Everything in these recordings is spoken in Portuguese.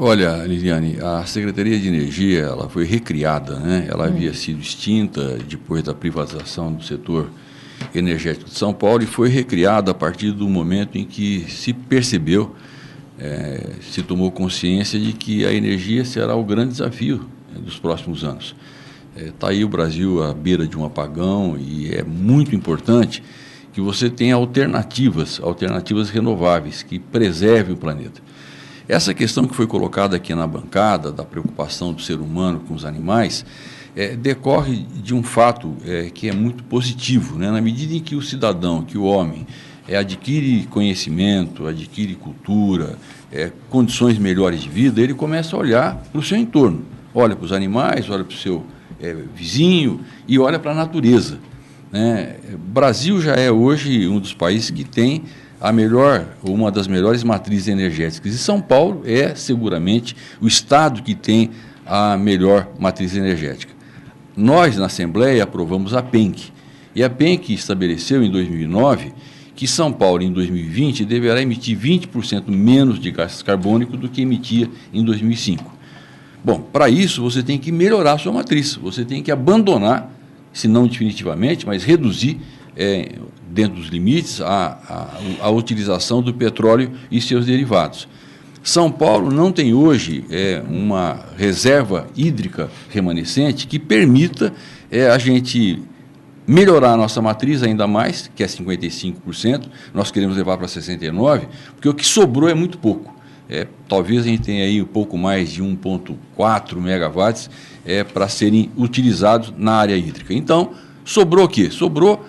Olha, Liliane, a Secretaria de Energia ela foi recriada, né? Ela havia sido extinta depois da privatização do setor energético de São Paulo e foi recriada a partir do momento em que se percebeu, se tomou consciência de que a energia será o grande desafio dos próximos anos. Está aí o Brasil à beira de um apagão e é muito importante que você tenha alternativas renováveis que preservem o planeta. Essa questão que foi colocada aqui na bancada, da preocupação do ser humano com os animais, decorre de um fato que é muito positivo, né? Na medida em que o cidadão, que o homem, adquire conhecimento, adquire cultura, condições melhores de vida, ele começa a olhar para o seu entorno, olha para os animais, olha para o seu vizinho e olha para a natureza, né? O Brasil já é hoje um dos países que tem uma das melhores matrizes energéticas. E São Paulo é, seguramente, o estado que tem a melhor matriz energética. Nós, na Assembleia, aprovamos a PENC. E a PENC estabeleceu, em 2009, que São Paulo, em 2020, deverá emitir 20% menos de gás carbônico do que emitia em 2005. Bom, para isso, você tem que melhorar a sua matriz. Você tem que abandonar, se não definitivamente, mas reduzir dentro dos limites, a utilização do petróleo e seus derivados. São Paulo não tem hoje uma reserva hídrica remanescente que permita a gente melhorar a nossa matriz ainda mais, que é 55%, nós queremos levar para 69%, porque o que sobrou é muito pouco. Talvez a gente tenha aí um pouco mais de 1,4 megawatts para serem utilizados na área hídrica. Então, sobrou o quê? Sobrou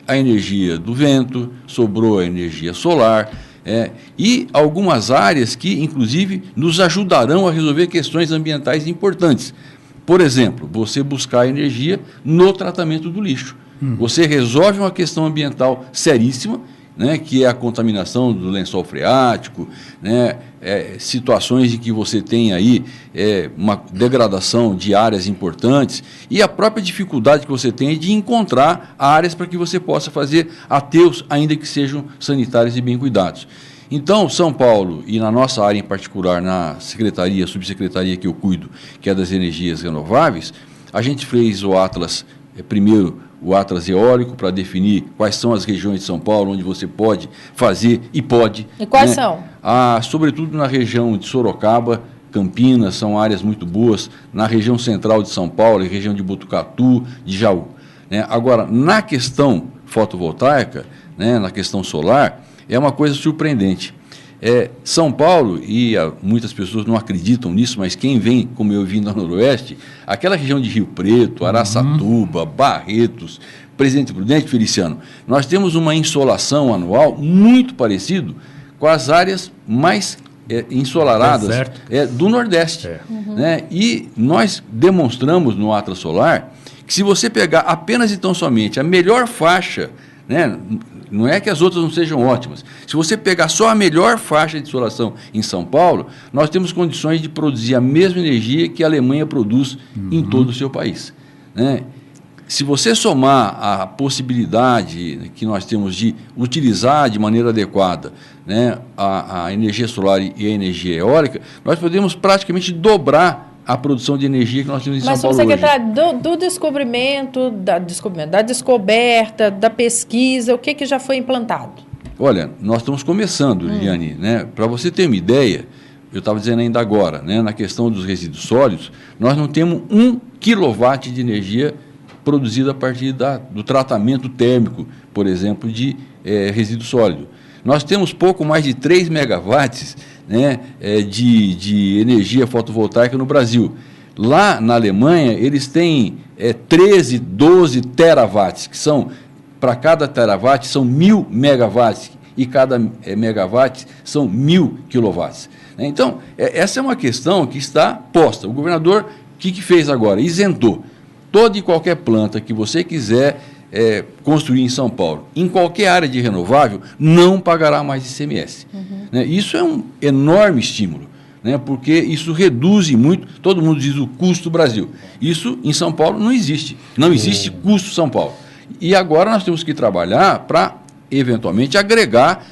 a energia do vento, sobrou a energia solar, e algumas áreas que, inclusive, nos ajudarão a resolver questões ambientais importantes. Por exemplo, você buscar energia no tratamento do lixo. Você resolve uma questão ambiental seríssima, né, que é a contaminação do lençol freático, né, situações em que você tem aí uma degradação de áreas importantes e a própria dificuldade que você tem de encontrar áreas para que você possa fazer aterros, ainda que sejam sanitários e bem cuidados. Então, São Paulo, e na nossa área em particular, na secretaria, subsecretaria que eu cuido, que é das energias renováveis, a gente fez o Atlas, primeiro, o Atlas eólico, para definir quais são as regiões de São Paulo onde você pode fazer e pode. E quais são? Sobretudo na região de Sorocaba, Campinas, são áreas muito boas, na região central de São Paulo, região de Botucatu, de Jaú, né? Agora, na questão fotovoltaica, né, na questão solar, é uma coisa surpreendente. São Paulo, e muitas pessoas não acreditam nisso, mas quem vem, como eu vim do Noroeste, aquela região de Rio Preto, Araçatuba, Barretos, Presidente Prudente, Feliciano, nós temos uma insolação anual muito parecido com as áreas mais ensolaradas do Nordeste. Né? E nós demonstramos no Atlas Solar que se você pegar apenas e tão somente a melhor faixa, né, não é que as outras não sejam ótimas. Se você pegar só a melhor faixa de insolação em São Paulo, nós temos condições de produzir a mesma energia que a Alemanha produz em todo o seu país. Né? Se você somar a possibilidade que nós temos de utilizar de maneira adequada, né, a energia solar e a energia eólica, nós podemos praticamente dobrar a produção de energia que nós temos em São Paulo hoje. Mas, secretário, do descobrimento, da descoberta, da pesquisa, o que já foi implantado? Olha, nós estamos começando, Liliane, né? Para você ter uma ideia, eu estava dizendo ainda agora, né, na questão dos resíduos sólidos, nós não temos 1 quilowatt de energia produzida a partir do tratamento térmico, por exemplo, de resíduo sólido. Nós temos pouco mais de 3 megawatts, né, de energia fotovoltaica no Brasil. Lá na Alemanha, eles têm 13, 12 terawatts, que são, para cada terawatt, são 1.000 megawatts, e cada megawatt são 1.000 quilowatts. Então, essa é uma questão que está posta. O governador, o que fez agora? Isentou toda e qualquer planta que você quiser construir em São Paulo, em qualquer área de renovável, não pagará mais ICMS. Né? Isso é um enorme estímulo, né? Porque isso reduz muito, todo mundo diz o custo do Brasil. Isso em São Paulo não existe. Não existe custo São Paulo. E agora nós temos que trabalhar para, eventualmente, agregar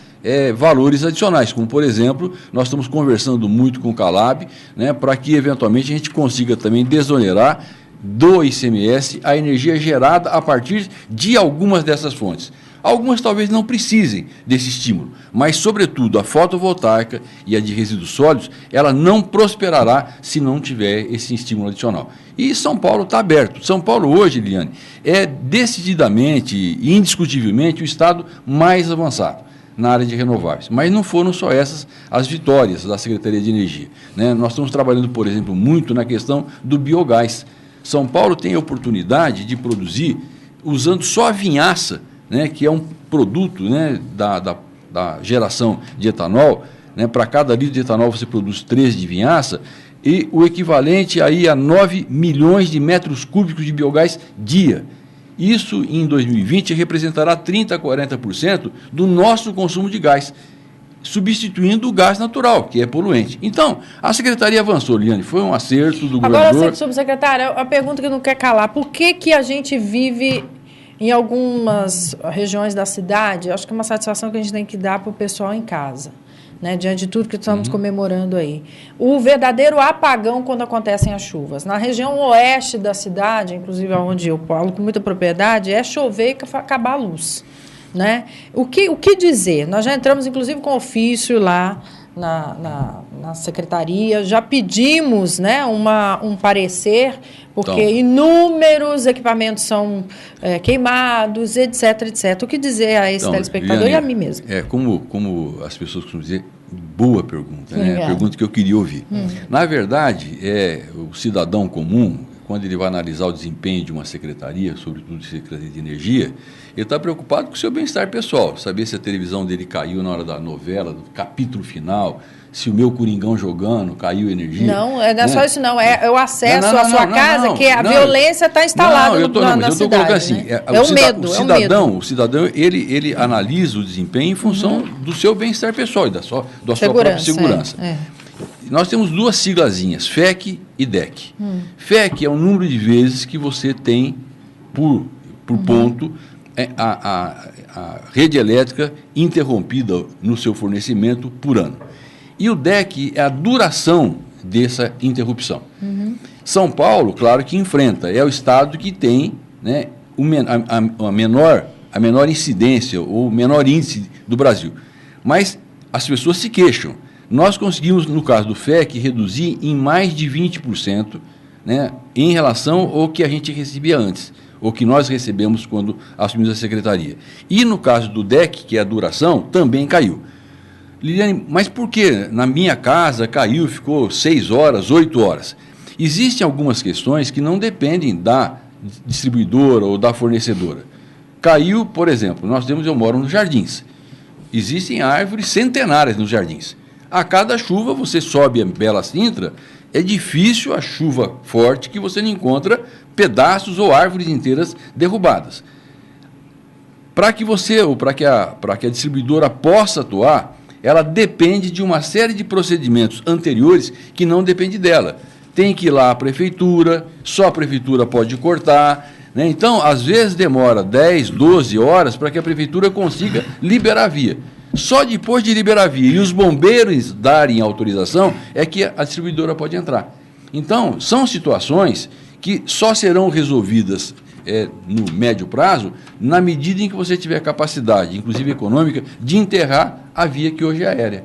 valores adicionais, como, por exemplo, nós estamos conversando muito com o Calab, né, para que, eventualmente, a gente consiga também desonerar do ICMS a energia gerada a partir de algumas dessas fontes. Algumas talvez não precisem desse estímulo, mas, sobretudo, a fotovoltaica e a de resíduos sólidos, ela não prosperará se não tiver esse estímulo adicional. E São Paulo está aberto. São Paulo hoje, Eliane, é decididamente e indiscutivelmente o estado mais avançado na área de renováveis. Mas não foram só essas as vitórias da Secretaria de Energia, né? Nós estamos trabalhando, por exemplo, muito na questão do biogás. São Paulo tem a oportunidade de produzir usando só a vinhaça, né, que é um produto, né, da geração de etanol, né? Para cada litro de etanol você produz 3 de vinhaça, e o equivalente aí a 9 milhões de metros cúbicos de biogás dia. Isso, em 2020, representará 30% a 40% do nosso consumo de gás, substituindo o gás natural, que é poluente. Então, a Secretaria avançou, Liane, foi um acerto do governador. Agora, subsecretário, a pergunta que não quer calar, por que a gente vive em algumas regiões da cidade, acho que é uma satisfação que a gente tem que dar para o pessoal em casa, né, diante de tudo que estamos comemorando aí. O verdadeiro apagão quando acontecem as chuvas. Na região oeste da cidade, inclusive onde eu falo com muita propriedade, é chover e acabar a luz, né? O que dizer? Nós já entramos, inclusive, com ofício lá na secretaria, já pedimos, né, um parecer, porque inúmeros equipamentos são queimados, etc, etc. O que dizer a esse telespectador e a mim mesmo? Como as pessoas costumam dizer, boa pergunta, né? Pergunta que eu queria ouvir. Na verdade, o cidadão comum, quando ele vai analisar o desempenho de uma secretaria, sobretudo de Secretaria de Energia, ele está preocupado com o seu bem-estar pessoal, saber se a televisão dele caiu na hora da novela, do capítulo final, se o meu Coringão jogando, caiu energia. Não é só isso não, é o acesso à sua casa, que a violência está instalada na cidade. Colocando assim, né? O cidadão, ele analisa o desempenho em função do seu bem-estar pessoal e da sua própria segurança. Nós temos 2 siglazinhas, FEC e DEC. FEC é o número de vezes que você tem por ponto a rede elétrica interrompida no seu fornecimento por ano. E o DEC é a duração dessa interrupção. São Paulo, claro que enfrenta, é o estado que tem, né, a menor incidência ou o menor índice do Brasil. Mas as pessoas se queixam. Nós conseguimos, no caso do FEC, reduzir em mais de 20%, né, em relação ao que a gente recebia antes, ou que nós recebemos quando assumimos a secretaria. E no caso do DEC, que é a duração, também caiu. Liliane, mas por que na minha casa caiu, ficou 6 horas, 8 horas? Existem algumas questões que não dependem da distribuidora ou da fornecedora. Caiu, por exemplo, eu moro nos Jardins. Existem árvores centenárias nos Jardins. A cada chuva você sobe a Bela Sintra, é difícil a chuva forte que você não encontra pedaços ou árvores inteiras derrubadas. Para que a distribuidora possa atuar, ela depende de uma série de procedimentos anteriores que não depende dela. Tem que ir lá à prefeitura, só a prefeitura pode cortar, né? Então, às vezes demora 10, 12 horas para que a prefeitura consiga liberar a via. Só depois de liberar a via e os bombeiros darem autorização é que a distribuidora pode entrar. Então, são situações que só serão resolvidas no médio prazo, na medida em que você tiver capacidade, inclusive econômica, de enterrar a via que hoje é aérea.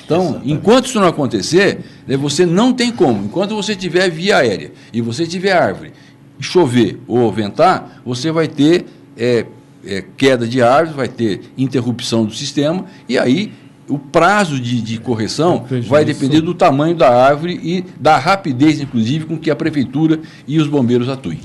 Então, exatamente, enquanto isso não acontecer, você não tem como. Enquanto você tiver via aérea e você tiver árvore, chover ou ventar, você vai ter queda de árvores, vai ter interrupção do sistema, e aí o prazo de correção vai depender do tamanho da árvore e da rapidez, inclusive, com que a prefeitura e os bombeiros atuem.